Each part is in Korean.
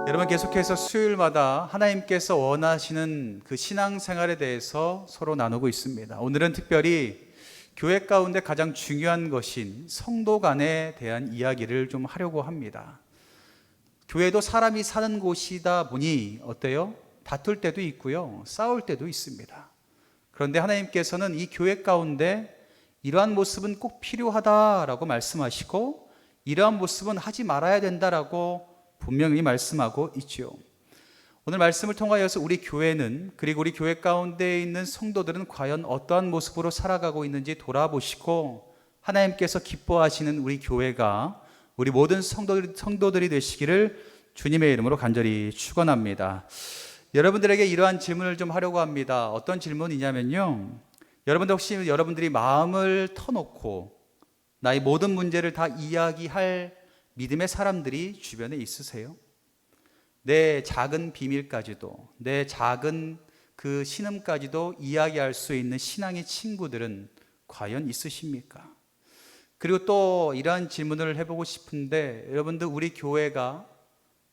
여러분, 계속해서 수요일마다 하나님께서 원하시는 그 신앙생활에 대해서 서로 나누고 있습니다. 오늘은 특별히 교회 가운데 가장 중요한 것인 성도 간에 대한 이야기를 좀 하려고 합니다. 교회도 사람이 사는 곳이다 보니 어때요? 다툴 때도 있고요, 싸울 때도 있습니다. 그런데 하나님께서는 이 교회 가운데 이러한 모습은 꼭 필요하다라고 말씀하시고, 이러한 모습은 하지 말아야 된다라고 분명히 말씀하고 있죠. 오늘 말씀을 통하여서 우리 교회는, 그리고 우리 교회 가운데 있는 성도들은 과연 어떠한 모습으로 살아가고 있는지 돌아보시고, 하나님께서 기뻐하시는 우리 교회가 우리 모든 성도들이 되시기를 주님의 이름으로 간절히 축원합니다. 여러분들에게 이러한 질문을 좀 하려고 합니다. 어떤 질문이냐면요, 여러분들 혹시 여러분들이 마음을 터놓고 나의 모든 문제를 다 이야기할 믿음의 사람들이 주변에 있으세요? 내 작은 비밀까지도, 내 작은 그 신음까지도 이야기할 수 있는 신앙의 친구들은 과연 있으십니까? 그리고 또 이러한 질문을 해보고 싶은데, 여러분들 우리 교회가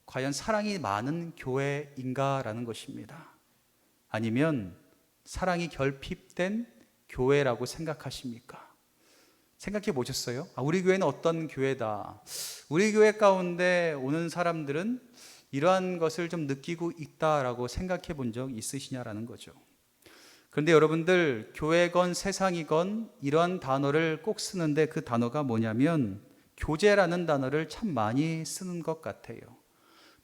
과연 사랑이 많은 교회인가라는 것입니다. 아니면 사랑이 결핍된 교회라고 생각하십니까? 생각해 보셨어요? 우리 교회는 어떤 교회다. 우리 교회 가운데 오는 사람들은 이러한 것을 좀 느끼고 있다라고 생각해 본 적 있으시냐라는 거죠. 그런데 여러분들, 교회건 세상이건 이러한 단어를 꼭 쓰는데, 그 단어가 뭐냐면 교제라는 단어를 참 많이 쓰는 것 같아요.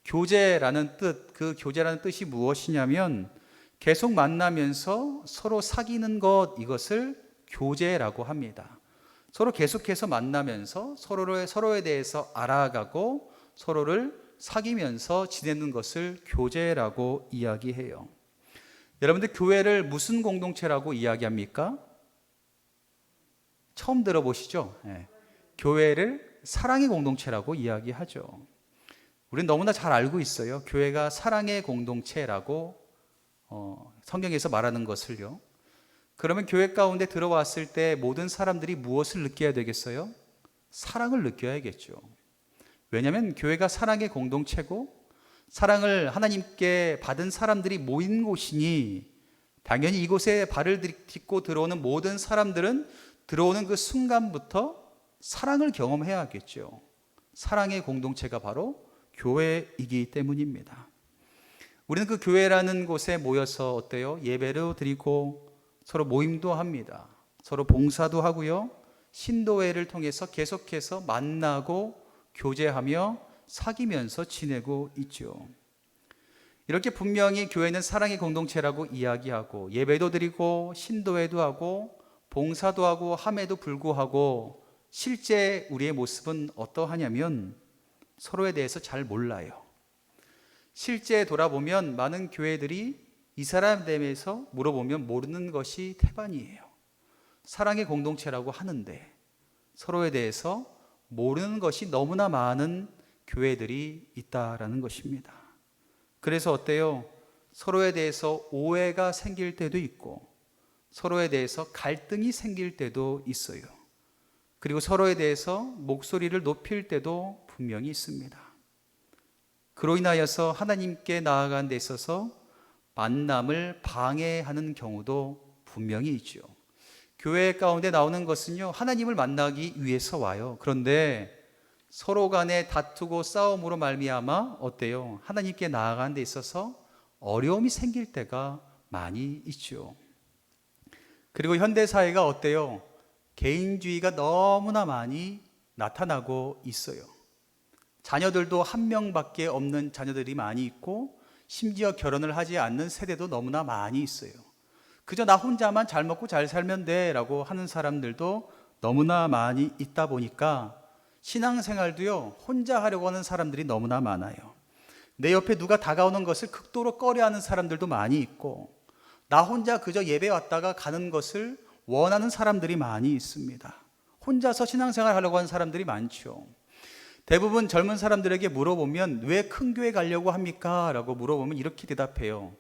교제라는 뜻, 그 교제라는 뜻이 무엇이냐면 계속 만나면서 서로 사귀는 것, 이것을 교제라고 합니다. 서로 계속해서 만나면서 서로에 대해서 알아가고 서로를 사귀면서 지내는 것을 교제라고 이야기해요. 여러분들, 교회를 무슨 공동체라고 이야기합니까? 처음 들어보시죠? 네. 교회를 사랑의 공동체라고 이야기하죠. 우리는 너무나 잘 알고 있어요. 교회가 사랑의 공동체라고 성경에서 말하는 것을요. 그러면 교회 가운데 들어왔을 때 모든 사람들이 무엇을 느껴야 되겠어요? 사랑을 느껴야겠죠. 왜냐하면 교회가 사랑의 공동체고 사랑을 하나님께 받은 사람들이 모인 곳이니, 당연히 이곳에 발을 딛고 들어오는 모든 사람들은 들어오는 그 순간부터 사랑을 경험해야겠죠. 사랑의 공동체가 바로 교회이기 때문입니다. 우리는 그 교회라는 곳에 모여서 어때요? 예배를 드리고 서로 모임도 합니다. 서로 봉사도 하고요, 신도회를 통해서 계속해서 만나고 교제하며 사귀면서 지내고 있죠. 이렇게 분명히 교회는 사랑의 공동체라고 이야기하고 예배도 드리고 신도회도 하고 봉사도 하고 함에도 불구하고 실제 우리의 모습은 어떠하냐면 서로에 대해서 잘 몰라요. 실제 돌아보면 많은 교회들이 이 사람에 대해서 물어보면 모르는 것이 태반이에요. 사랑의 공동체라고 하는데 서로에 대해서 모르는 것이 너무나 많은 교회들이 있다라는 것입니다. 그래서 어때요? 서로에 대해서 오해가 생길 때도 있고 서로에 대해서 갈등이 생길 때도 있어요. 그리고 서로에 대해서 목소리를 높일 때도 분명히 있습니다. 그로 인하여서 하나님께 나아가는 데 있어서 만남을 방해하는 경우도 분명히 있죠. 교회 가운데 나오는 것은요, 하나님을 만나기 위해서 와요. 그런데 서로 간에 다투고 싸움으로 말미암아 어때요? 하나님께 나아가는 데 있어서 어려움이 생길 때가 많이 있죠. 그리고 현대 사회가 어때요? 개인주의가 너무나 많이 나타나고 있어요. 자녀들도 한 명밖에 없는 자녀들이 많이 있고, 심지어 결혼을 하지 않는 세대도 너무나 많이 있어요. 그저 나 혼자만 잘 먹고 잘 살면 돼 라고 하는 사람들도 너무나 많이 있다 보니까 신앙생활도요, 혼자 하려고 하는 사람들이 너무나 많아요. 내 옆에 누가 다가오는 것을 극도로 꺼려하는 사람들도 많이 있고, 나 혼자 그저 예배 왔다가 가는 것을 원하는 사람들이 많이 있습니다. 혼자서 신앙생활 하려고 하는 사람들이 많죠. 대부분 젊은 사람들에게 물어보면 왜 큰 교회 가려고 합니까? 라고 물어보면 이렇게 대답해요.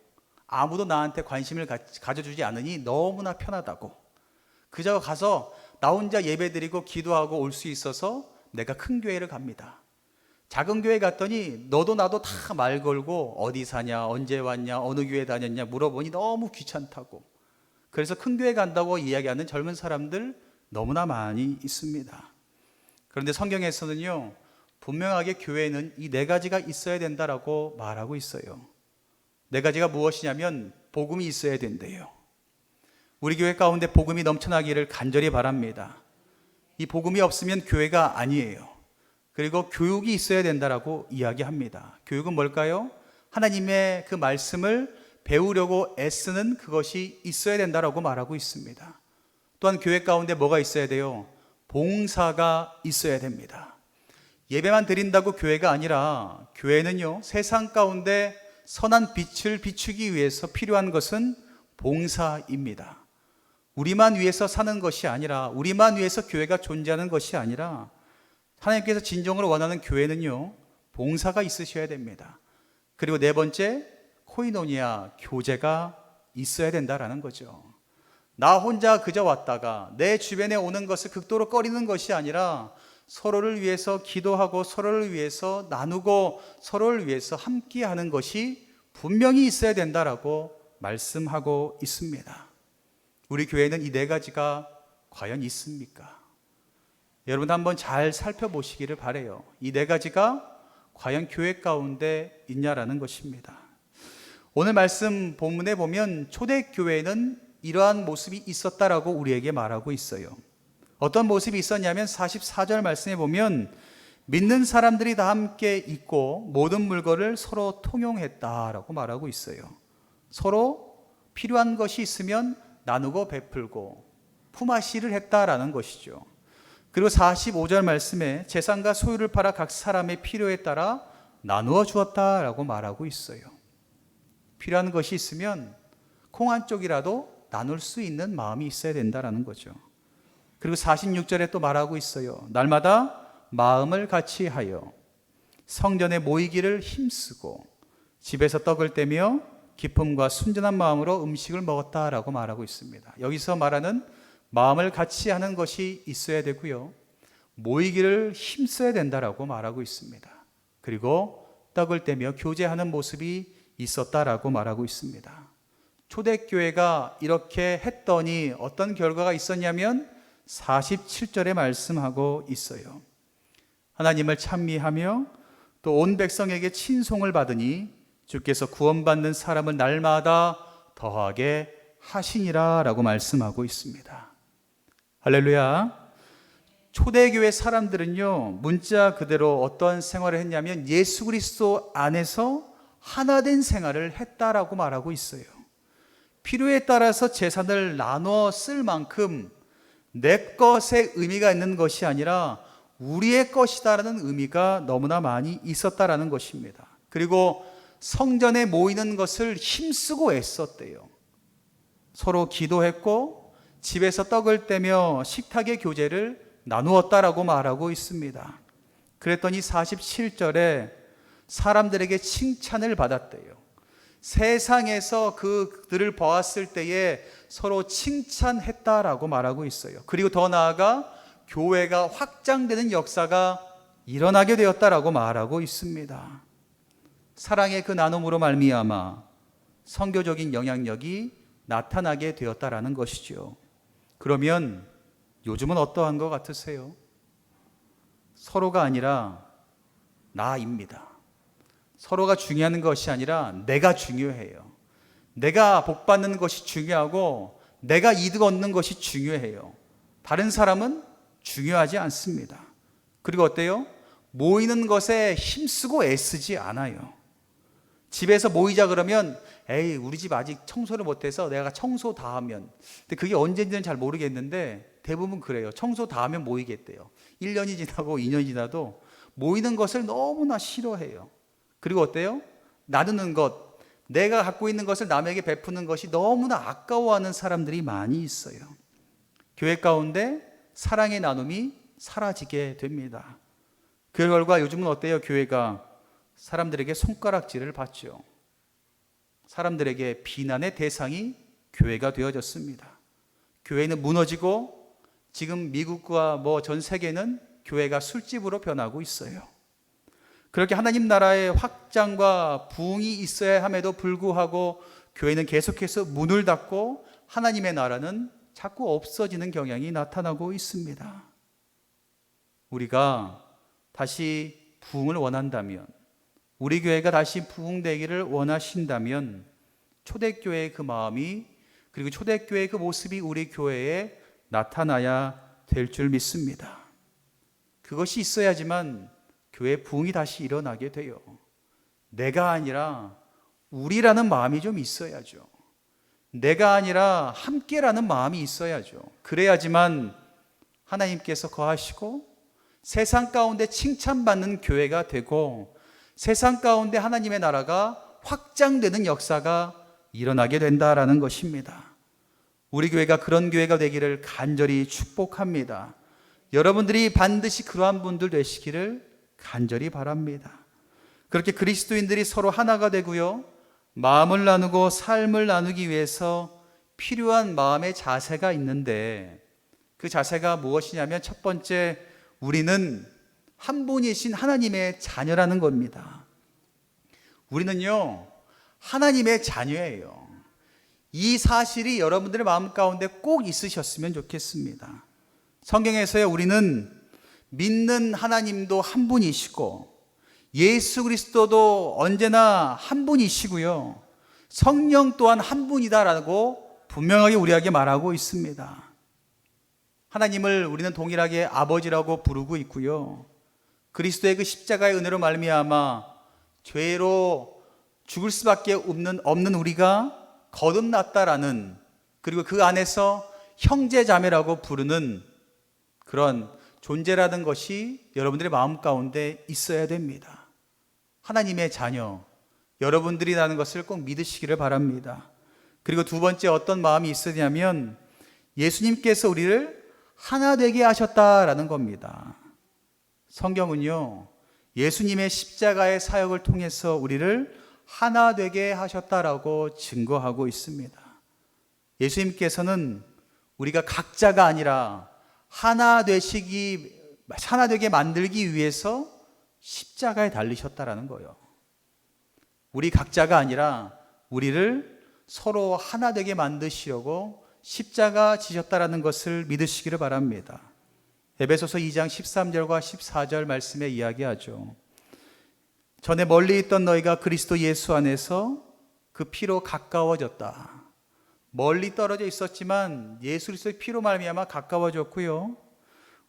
아무도 나한테 관심을 가져주지 않으니 너무나 편하다고. 그저 가서 나 혼자 예배드리고 기도하고 올 수 있어서 내가 큰 교회를 갑니다. 작은 교회 갔더니 너도 나도 다 말 걸고 어디 사냐, 언제 왔냐, 어느 교회 다녔냐 물어보니 너무 귀찮다고. 그래서 큰 교회 간다고 이야기하는 젊은 사람들 너무나 많이 있습니다. 그런데 성경에서는요, 분명하게 교회는 이 네 가지가 있어야 된다라고 말하고 있어요. 네 가지가 무엇이냐면 복음이 있어야 된대요. 우리 교회 가운데 복음이 넘쳐나기를 간절히 바랍니다. 이 복음이 없으면 교회가 아니에요. 그리고 교육이 있어야 된다라고 이야기합니다. 교육은 뭘까요? 하나님의 그 말씀을 배우려고 애쓰는 그것이 있어야 된다라고 말하고 있습니다. 또한 교회 가운데 뭐가 있어야 돼요? 봉사가 있어야 됩니다. 예배만 드린다고 교회가 아니라 교회는요, 세상 가운데 선한 빛을 비추기 위해서 필요한 것은 봉사입니다. 우리만 위해서 사는 것이 아니라, 우리만 위해서 교회가 존재하는 것이 아니라 하나님께서 진정으로 원하는 교회는요, 봉사가 있으셔야 됩니다. 그리고 네 번째, 코이노니아, 교제가 있어야 된다라는 거죠. 나 혼자 그저 왔다가 내 주변에 오는 것을 극도로 꺼리는 것이 아니라 서로를 위해서 기도하고 서로를 위해서 나누고 서로를 위해서 함께하는 것이 분명히 있어야 된다라고 말씀하고 있습니다. 우리 교회는 이 네 가지가 과연 있습니까? 여러분 한번 잘 살펴보시기를 바라요. 이 네 가지가 과연 교회 가운데 있냐라는 것입니다. 오늘 말씀 본문에 보면 초대교회는 이러한 모습이 있었다라고 우리에게 말하고 있어요. 어떤 모습이 있었냐면 44절 말씀에 보면 믿는 사람들이 다 함께 있고 모든 물건을 서로 통용했다라고 말하고 있어요. 서로 필요한 것이 있으면 나누고 베풀고 품앗이를 했다라는 것이죠. 그리고 45절 말씀에 재산과 소유를 팔아 각 사람의 필요에 따라 나누어 주었다라고 말하고 있어요. 필요한 것이 있으면 콩 한 쪽이라도 나눌 수 있는 마음이 있어야 된다라는 거죠. 그리고 46절에 또 말하고 있어요. 날마다 마음을 같이 하여 성전에 모이기를 힘쓰고 집에서 떡을 떼며 기쁨과 순전한 마음으로 음식을 먹었다라고 말하고 있습니다. 여기서 말하는 마음을 같이 하는 것이 있어야 되고요, 모이기를 힘써야 된다라고 말하고 있습니다. 그리고 떡을 떼며 교제하는 모습이 있었다라고 말하고 있습니다. 초대교회가 이렇게 했더니 어떤 결과가 있었냐면 47절에 말씀하고 있어요. 하나님을 찬미하며 또 온 백성에게 친송을 받으니 주께서 구원받는 사람을 날마다 더하게 하시니라 라고 말씀하고 있습니다. 할렐루야. 초대교회 사람들은요, 문자 그대로 어떤 생활을 했냐면 예수 그리스도 안에서 하나 된 생활을 했다라고 말하고 있어요. 필요에 따라서 재산을 나눠 쓸 만큼 내 것에 의미가 있는 것이 아니라 우리의 것이다라는 의미가 너무나 많이 있었다라는 것입니다. 그리고 성전에 모이는 것을 힘쓰고 애썼대요. 서로 기도했고 집에서 떡을 떼며 식탁의 교제를 나누었다라고 말하고 있습니다. 그랬더니 47절에 사람들에게 칭찬을 받았대요. 세상에서 그들을 보았을 때에 서로 칭찬했다라고 말하고 있어요. 그리고 더 나아가 교회가 확장되는 역사가 일어나게 되었다라고 말하고 있습니다. 사랑의 그 나눔으로 말미암아 선교적인 영향력이 나타나게 되었다라는 것이죠. 그러면 요즘은 어떠한 것 같으세요? 서로가 아니라 나입니다. 서로가 중요한 것이 아니라 내가 중요해요. 내가 복받는 것이 중요하고 내가 이득 얻는 것이 중요해요. 다른 사람은 중요하지 않습니다. 그리고 어때요? 모이는 것에 힘쓰고 애쓰지 않아요. 집에서 모이자 그러면 에이 우리 집 아직 청소를 못해서 내가 청소 다 하면, 근데 그게 언제인지는 잘 모르겠는데 대부분 그래요. 청소 다 하면 모이겠대요. 1년이 지나고 2년이 지나도 모이는 것을 너무나 싫어해요. 그리고 어때요? 나누는 것, 내가 갖고 있는 것을 남에게 베푸는 것이 너무나 아까워하는 사람들이 많이 있어요. 교회 가운데 사랑의 나눔이 사라지게 됩니다. 그 결과 요즘은 어때요? 교회가 사람들에게 손가락질을 받죠. 사람들에게 비난의 대상이 교회가 되어졌습니다. 교회는 무너지고 지금 미국과 전 세계는 교회가 술집으로 변하고 있어요. 그렇게 하나님 나라의 확장과 부흥이 있어야 함에도 불구하고 교회는 계속해서 문을 닫고 하나님의 나라는 자꾸 없어지는 경향이 나타나고 있습니다. 우리가 다시 부흥을 원한다면, 우리 교회가 다시 부흥되기를 원하신다면 초대교회의 그 마음이, 그리고 초대교회의 그 모습이 우리 교회에 나타나야 될 줄 믿습니다. 그것이 있어야지만 교회 부흥이 다시 일어나게 돼요. 내가 아니라 우리라는 마음이 좀 있어야죠. 내가 아니라 함께라는 마음이 있어야죠. 그래야지만 하나님께서 거하시고 세상 가운데 칭찬받는 교회가 되고 세상 가운데 하나님의 나라가 확장되는 역사가 일어나게 된다라는 것입니다. 우리 교회가 그런 교회가 되기를 간절히 축복합니다. 여러분들이 반드시 그러한 분들 되시기를 간절히 바랍니다. 그렇게 그리스도인들이 서로 하나가 되고요, 마음을 나누고 삶을 나누기 위해서 필요한 마음의 자세가 있는데, 그 자세가 무엇이냐면 첫 번째, 우리는 한 분이신 하나님의 자녀라는 겁니다. 우리는요, 하나님의 자녀예요. 이 사실이 여러분들의 마음 가운데 꼭 있으셨으면 좋겠습니다. 성경에서요, 우리는 믿는 하나님도 한 분이시고 예수 그리스도도 언제나 한 분이시고요, 성령 또한 한 분이다라고 분명하게 우리에게 말하고 있습니다. 하나님을 우리는 동일하게 아버지라고 부르고 있고요, 그리스도의 그 십자가의 은혜로 말미암아 죄로 죽을 수밖에 없는 우리가 거듭났다라는, 그리고 그 안에서 형제 자매라고 부르는 그런 존재라는 것이 여러분들의 마음 가운데 있어야 됩니다. 하나님의 자녀, 여러분들이라는 것을 꼭 믿으시기를 바랍니다. 그리고 두 번째 어떤 마음이 있으냐면 예수님께서 우리를 하나 되게 하셨다라는 겁니다. 성경은요, 예수님의 십자가의 사역을 통해서 우리를 하나 되게 하셨다라고 증거하고 있습니다. 예수님께서는 우리가 각자가 아니라 하나 되게 만들기 위해서 십자가에 달리셨다라는 거예요. 우리 각자가 아니라 우리를 서로 하나 되게 만드시려고 십자가 지셨다라는 것을 믿으시기를 바랍니다. 에베소서 2장 13절과 14절 말씀에 이야기하죠. 전에 멀리 있던 너희가 그리스도 예수 안에서 그 피로 가까워졌다. 멀리 떨어져 있었지만 예수 그리스도의 피로 말미암아 가까워졌고요,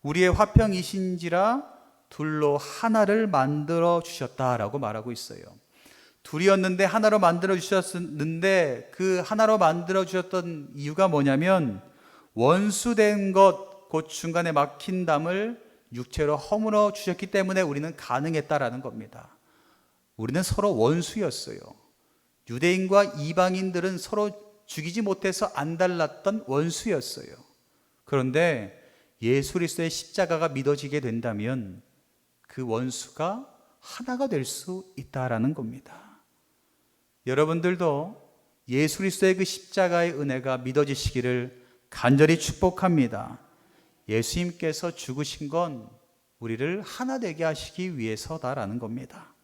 우리의 화평이신지라 둘로 하나를 만들어 주셨다라고 말하고 있어요. 둘이었는데 하나로 만들어 주셨는데, 그 하나로 만들어 주셨던 이유가 뭐냐면 원수된 것, 곧 중간에 막힌 담을 육체로 허물어 주셨기 때문에 우리는 가능했다라는 겁니다. 우리는 서로 원수였어요. 유대인과 이방인들은 서로 죽이지 못해서 안달났던 원수였어요. 그런데 예수 그리스도의 십자가가 믿어지게 된다면 그 원수가 하나가 될 수 있다라는 겁니다. 여러분들도 예수 그리스도의 그 십자가의 은혜가 믿어지시기를 간절히 축복합니다. 예수님께서 죽으신 건 우리를 하나 되게 하시기 위해서다라는 겁니다.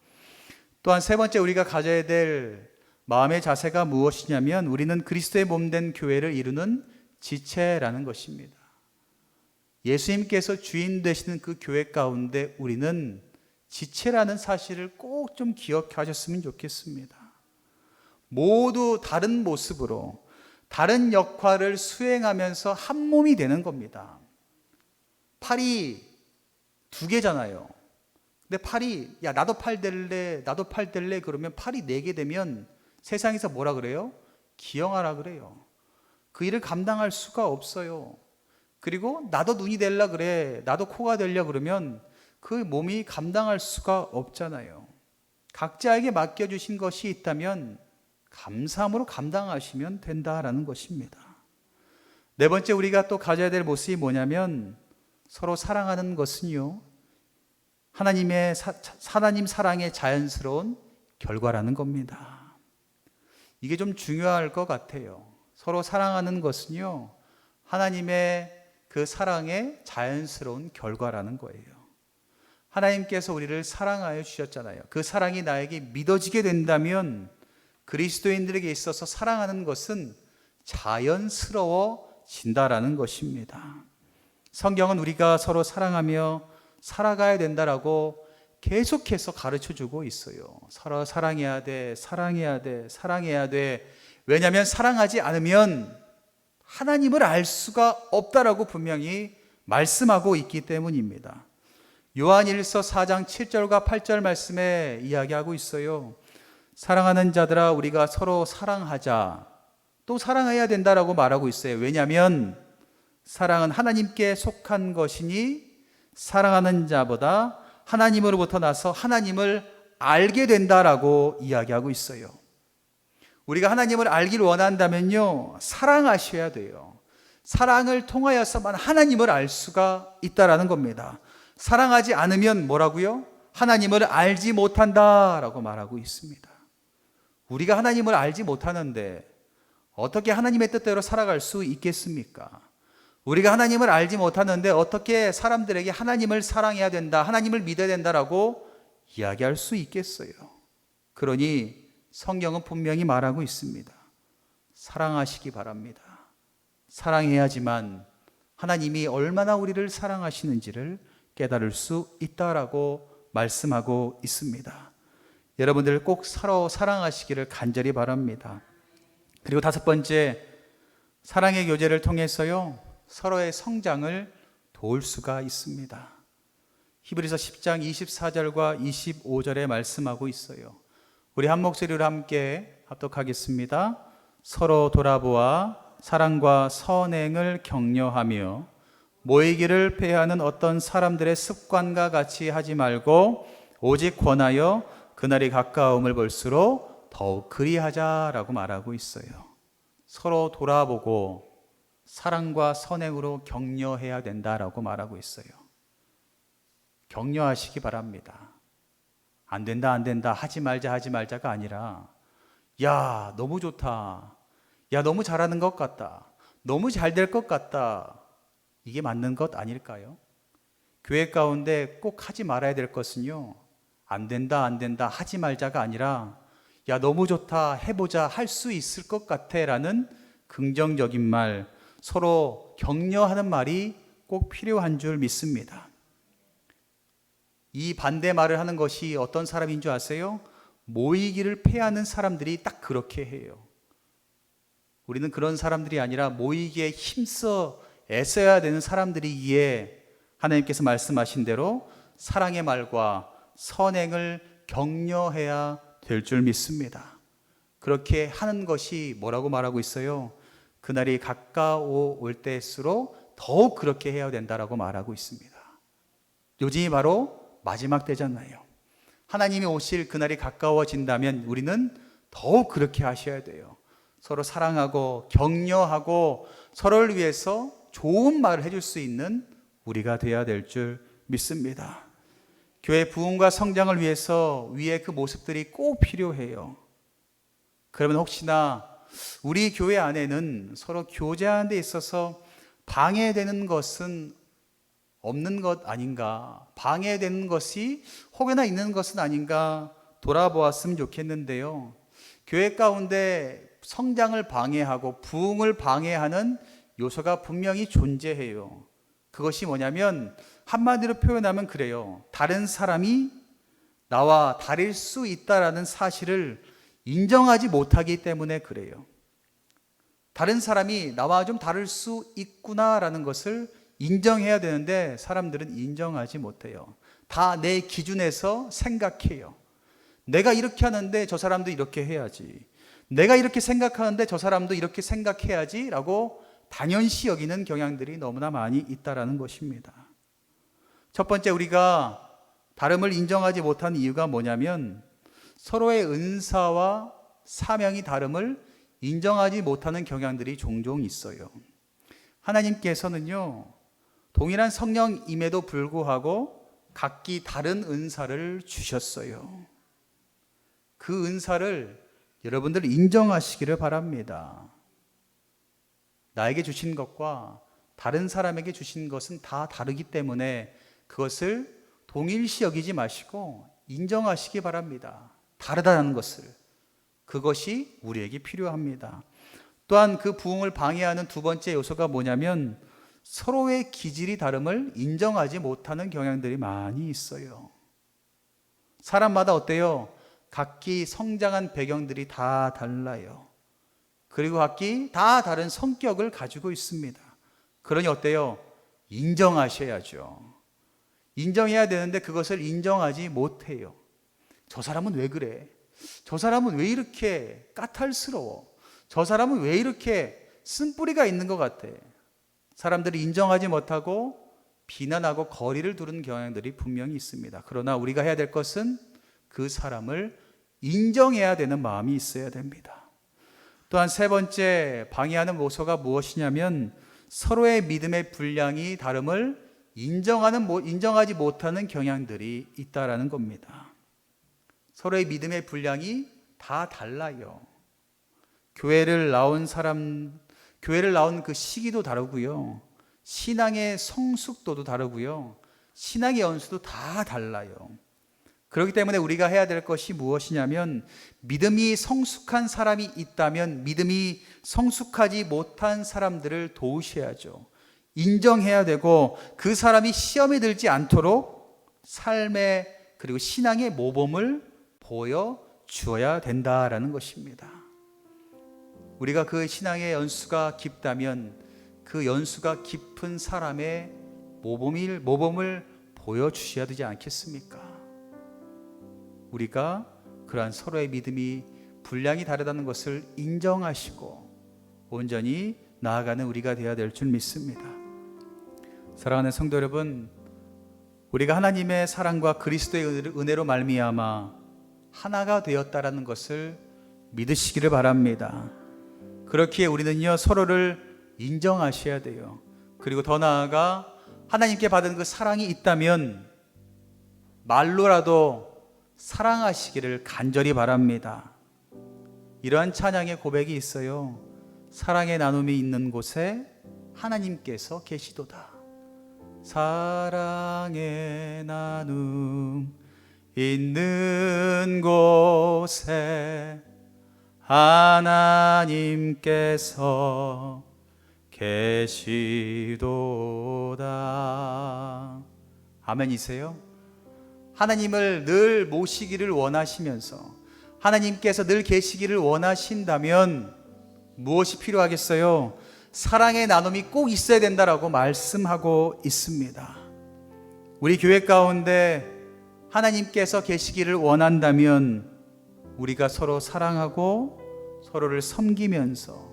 또한 세 번째 우리가 가져야 될 마음의 자세가 무엇이냐면 우리는 그리스도의 몸된 교회를 이루는 지체라는 것입니다. 예수님께서 주인 되시는 그 교회 가운데 우리는 지체라는 사실을 꼭 좀 기억하셨으면 좋겠습니다. 모두 다른 모습으로 다른 역할을 수행하면서 한 몸이 되는 겁니다. 팔이 두 개잖아요. 근데 팔이 나도 팔 될래, 나도 팔 될래 그러면 팔이 네 개 되면 세상에서 뭐라 그래요? 기형하라 그래요. 그 일을 감당할 수가 없어요. 그리고 나도 눈이 될라 그래, 나도 코가 되려 그러면 그 몸이 감당할 수가 없잖아요. 각자에게 맡겨주신 것이 있다면 감사함으로 감당하시면 된다라는 것입니다. 네 번째 우리가 또 가져야 될 모습이 뭐냐면 서로 사랑하는 것은요, 하나님 사랑의 자연스러운 결과라는 겁니다. 이게 좀 중요할 것 같아요. 서로 사랑하는 것은요, 하나님의 그 사랑의 자연스러운 결과라는 거예요. 하나님께서 우리를 사랑하여 주셨잖아요. 그 사랑이 나에게 믿어지게 된다면 그리스도인들에게 있어서 사랑하는 것은 자연스러워진다라는 것입니다. 성경은 우리가 서로 사랑하며 살아가야 된다라고 계속해서 가르쳐주고 있어요. 서로 사랑해야 돼, 사랑해야 돼, 사랑해야 돼. 왜냐하면 사랑하지 않으면 하나님을 알 수가 없다라고 분명히 말씀하고 있기 때문입니다. 요한일서 4장 7절과 8절 말씀에 이야기하고 있어요. 사랑하는 자들아 우리가 서로 사랑하자. 또 사랑해야 된다라고 말하고 있어요. 왜냐하면 사랑은 하나님께 속한 것이니 사랑하는 자보다 하나님으로부터 나서 하나님을 알게 된다라고 이야기하고 있어요. 우리가 하나님을 알기를 원한다면요, 사랑하셔야 돼요. 사랑을 통하여서만 하나님을 알 수가 있다라는 겁니다. 사랑하지 않으면 뭐라고요? 하나님을 알지 못한다라고 말하고 있습니다. 우리가 하나님을 알지 못하는데 어떻게 하나님의 뜻대로 살아갈 수 있겠습니까? 우리가 하나님을 알지 못하는데 어떻게 사람들에게 하나님을 사랑해야 된다, 하나님을 믿어야 된다라고 이야기할 수 있겠어요? 그러니 성경은 분명히 말하고 있습니다. 사랑하시기 바랍니다. 사랑해야지만 하나님이 얼마나 우리를 사랑하시는지를 깨달을 수 있다라고 말씀하고 있습니다. 여러분들 꼭 서로 사랑하시기를 간절히 바랍니다. 그리고 다섯 번째, 사랑의 교제를 통해서요, 서로의 성장을 도울 수가 있습니다. 히브리서 10장 24절과 25절에 말씀하고 있어요. 우리 한 목소리로 함께 합독하겠습니다. 서로 돌아보아 사랑과 선행을 격려하며 모이기를 폐하는 어떤 사람들의 습관과 같이 하지 말고 오직 권하여 그날이 가까움을 볼수록 더욱 그리하자라고 말하고 있어요. 서로 돌아보고 사랑과 선행으로 격려해야 된다라고 말하고 있어요. 격려하시기 바랍니다. 안 된다, 안 된다, 하지 말자가 아니라, 야, 너무 좋다. 야, 너무 잘하는 것 같다. 너무 잘 될 것 같다. 이게 맞는 것 아닐까요? 교회 가운데 꼭 하지 말아야 될 것은요, 안 된다, 안 된다, 하지 말자가 아니라, 야, 너무 좋다, 해보자, 할 수 있을 것 같아 라는 긍정적인 말, 서로 격려하는 말이 꼭 필요한 줄 믿습니다. 이 반대 말을 하는 것이 어떤 사람인 줄 아세요? 모이기를 패하는 사람들이 딱 그렇게 해요. 우리는 그런 사람들이 아니라 모이기에 힘써 애써야 되는 사람들이기에 하나님께서 말씀하신 대로 사랑의 말과 선행을 격려해야 될 줄 믿습니다. 그렇게 하는 것이 뭐라고 말하고 있어요? 그날이 가까워올 때일수록 더욱 그렇게 해야 된다라고 말하고 있습니다. 요즘이 바로 마지막 때잖아요. 하나님이 오실 그날이 가까워진다면 우리는 더욱 그렇게 하셔야 돼요. 서로 사랑하고 격려하고 서로를 위해서 좋은 말을 해줄 수 있는 우리가 되어야 될 줄 믿습니다. 교회 부흥과 성장을 위해서 위에 그 모습들이 꼭 필요해요. 그러면 혹시나 우리 교회 안에는 서로 교제하는 데 있어서 방해되는 것은 없는 것 아닌가, 방해되는 것이 혹여나 있는 것은 아닌가 돌아보았으면 좋겠는데요. 교회 가운데 성장을 방해하고 부흥을 방해하는 요소가 분명히 존재해요. 그것이 뭐냐면 한마디로 표현하면 그래요. 다른 사람이 나와 다를 수 있다라는 사실을 인정하지 못하기 때문에 그래요. 다른 사람이 나와 좀 다를 수 있구나라는 것을 인정해야 되는데 사람들은 인정하지 못해요. 다 내 기준에서 생각해요. 내가 이렇게 하는데 저 사람도 이렇게 해야지. 내가 이렇게 생각하는데 저 사람도 이렇게 생각해야지 라고 당연시 여기는 경향들이 너무나 많이 있다라는 것입니다. 첫 번째, 우리가 다름을 인정하지 못하는 이유가 뭐냐면 서로의 은사와 사명이 다름을 인정하지 못하는 경향들이 종종 있어요. 하나님께서는요, 동일한 성령임에도 불구하고 각기 다른 은사를 주셨어요. 그 은사를 여러분들 인정하시기를 바랍니다. 나에게 주신 것과 다른 사람에게 주신 것은 다 다르기 때문에 그것을 동일시 여기지 마시고 인정하시기 바랍니다. 다르다는 것을. 그것이 우리에게 필요합니다. 또한 그 부흥을 방해하는 두 번째 요소가 뭐냐면 서로의 기질이 다름을 인정하지 못하는 경향들이 많이 있어요. 사람마다 어때요? 각기 성장한 배경들이 다 달라요. 그리고 각기 다 다른 성격을 가지고 있습니다. 그러니 어때요? 인정하셔야죠. 인정해야 되는데 그것을 인정하지 못해요. 저 사람은 왜 그래? 저 사람은 왜 이렇게 까탈스러워? 저 사람은 왜 이렇게 쓴뿌리가 있는 것 같아? 사람들이 인정하지 못하고 비난하고 거리를 두는 경향들이 분명히 있습니다. 그러나 우리가 해야 될 것은 그 사람을 인정해야 되는 마음이 있어야 됩니다. 또한 세 번째 방해하는 요소가 무엇이냐면 서로의 믿음의 분량이 다름을 인정하지 못하는 경향들이 있다라는 겁니다. 서로의 믿음의 분량이 다 달라요. 교회를 나온 그 시기도 다르고요. 신앙의 성숙도도 다르고요. 신앙의 연수도 다 달라요. 그렇기 때문에 우리가 해야 될 것이 무엇이냐면 믿음이 성숙한 사람이 있다면 믿음이 성숙하지 못한 사람들을 도우셔야죠. 인정해야 되고 그 사람이 시험에 들지 않도록 삶의 그리고 신앙의 모범을 보여주어야 된다라는 것입니다. 우리가 그 신앙의 연수가 깊다면 그 연수가 깊은 사람의 모범을 보여주셔야 되지 않겠습니까? 우리가 그러한 서로의 믿음이 분량이 다르다는 것을 인정하시고 온전히 나아가는 우리가 되어야 될 줄 믿습니다. 사랑하는 성도 여러분, 우리가 하나님의 사랑과 그리스도의 은혜로 말미암아 하나가 되었다라는 것을 믿으시기를 바랍니다. 그렇기에 우리는요 서로를 인정하셔야 돼요. 그리고 더 나아가 하나님께 받은 그 사랑이 있다면 말로라도 사랑하시기를 간절히 바랍니다. 이러한 찬양의 고백이 있어요. 사랑의 나눔이 있는 곳에 하나님께서 계시도다. 사랑의 나눔 있는 곳에 하나님께서 계시도다. 아멘이세요? 하나님을 늘 모시기를 원하시면서 하나님께서 늘 계시기를 원하신다면 무엇이 필요하겠어요? 사랑의 나눔이 꼭 있어야 된다라고 말씀하고 있습니다. 우리 교회 가운데 하나님께서 계시기를 원한다면 우리가 서로 사랑하고 서로를 섬기면서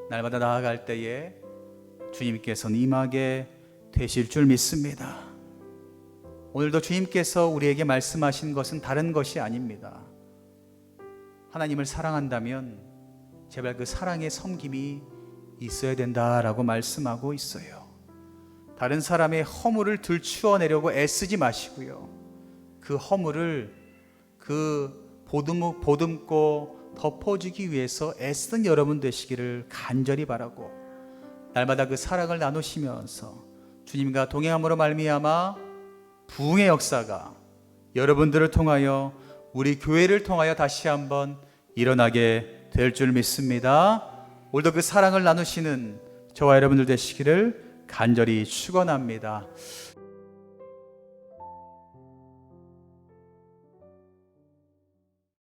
날마다 나아갈 때에 주님께서는 임하게 되실 줄 믿습니다. 오늘도 주님께서 우리에게 말씀하신 것은 다른 것이 아닙니다. 하나님을 사랑한다면 제발 그 사랑의 섬김이 있어야 된다라고 말씀하고 있어요. 다른 사람의 허물을 들추어내려고 애쓰지 마시고요. 그 허물을 보듬고 덮어주기 위해서 애쓰는 여러분 되시기를 간절히 바라고 날마다 그 사랑을 나누시면서 주님과 동행함으로 말미암아 부흥의 역사가 여러분들을 통하여 우리 교회를 통하여 다시 한번 일어나게 될 줄 믿습니다. 오늘도 그 사랑을 나누시는 저와 여러분들 되시기를 간절히 축원합니다.